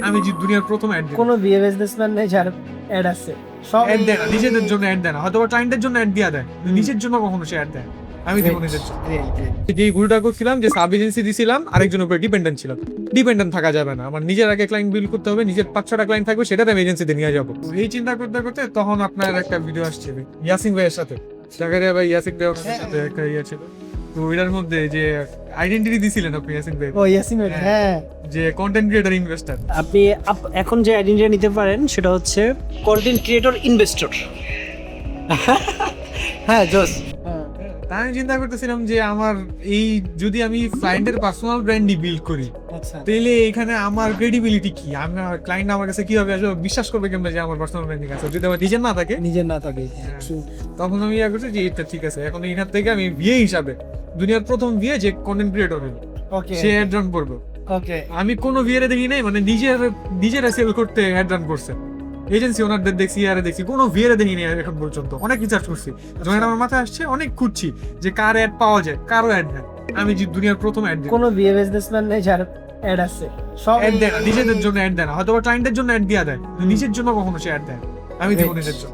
আমি যে দুনিয়ার প্রথম অ্যাড কোনো বিয়ে বিজনেসম্যান নেই যার অ্যাড আছে, সব অ্যাড দেয় না, নিজেদের জন্য অ্যাড দেয় না, হয়তো ক্লায়েন্টের জন্য অ্যাড দিয়া দেয়, নিজের জন্য কখনো সে অ্যাড দেয়। আমি দিব নিজের জন্য। যেই ভুলটা করছিলাম যে সাব এজেন্সি দিছিলাম, আরেকজনের উপরে ডিপেন্ডেন্ট ছিলাম। ডিপেন্ডেন্ট থাকা যাবে না, আমার নিজের আগে ক্লায়েন্ট বিল করতে হবে, নিজের 5-6টা ক্লায়েন্ট থাকবে, সেটাতে আমি এজেন্সিতে নিয়ে যাবো। তো এই চিন্তা করতে করতে তখন আপনার একটা ভিডিও আসছে ইয়াসিন ভাইয়ের সাথে, জাকারিয়া ভাই ইয়াসিন ভাইয়ের সাথে একটা ইয়ে ছিল। তো ওইটার মধ্যে যে আইডেন্টিটি দিছিলেন আপনি ইয়াসিন ভাই, ও ইয়াসিন ভাই, হ্যাঁ যে কন্টেন্ট ক্রিয়েটর ইনভেস্টর। আপনি এখন যে আইডেন্টিটি নিতে পারেন সেটা হচ্ছে কন্টেন্ট ক্রিয়েটর ইনভেস্টর। হ্যাঁ জোস। তাই আমি চিন্তা করতেছিলাম যে আমার এই যদি আমি ক্লায়েন্টের পার্সোনাল ব্র্যান্ডই বিল্ড করি, আচ্ছা তাহলে এখানে আমার ক্রেডিবিলিটি কি, আমার ক্লায়েন্ট আমার কাছে কিভাবে আসবে, বিশ্বাস করবে কেমন যে আমার পার্সোনাল ব্র্যান্ডিং আছে, যদি আমার নিজের না থাকে। নিজের না থাকে। তখন আমি ইয়া করছি যে এটা ঠিক আছে, এখন এখান থেকে আমি বিয়ে হিসাবে দুনিয়ার প্রথম বিয়ে যে কন্টেন্ট ক্রিয়েটর হলো, ওকে সে হেড রান করবো। ওকে আমি কোনো বিয়েরে দেখি নাই, মানে নিজেরা সেল করতে হেড রান করছে, এজেন্সি ওনারদের দেখছি, আরে দেখছি, কোনো বিয়েরে দেখি নাই এখন পর্যন্ত। অনেক রিসার্চ করছি, যখন আমার মাথায় আসছে অনেক খুঁজছি যে কার অ্যাড পাওয়া যায়, কারো অ্যাড নেই। আমি যে দুনিয়ার প্রথম অ্যাড দিই। কোনো বিয়ে বিজনেসম্যান নেই যার অ্যাড আছে, সব অ্যাড দেয় না, নিজেদের জন্য অ্যাড দেয় না, হয়তো ক্লায়েন্টের জন্য অ্যাড দিয়া দেয়, নিজের জন্য কখনো সে অ্যাড দেয় না। আমি দিব নিজের জন্য।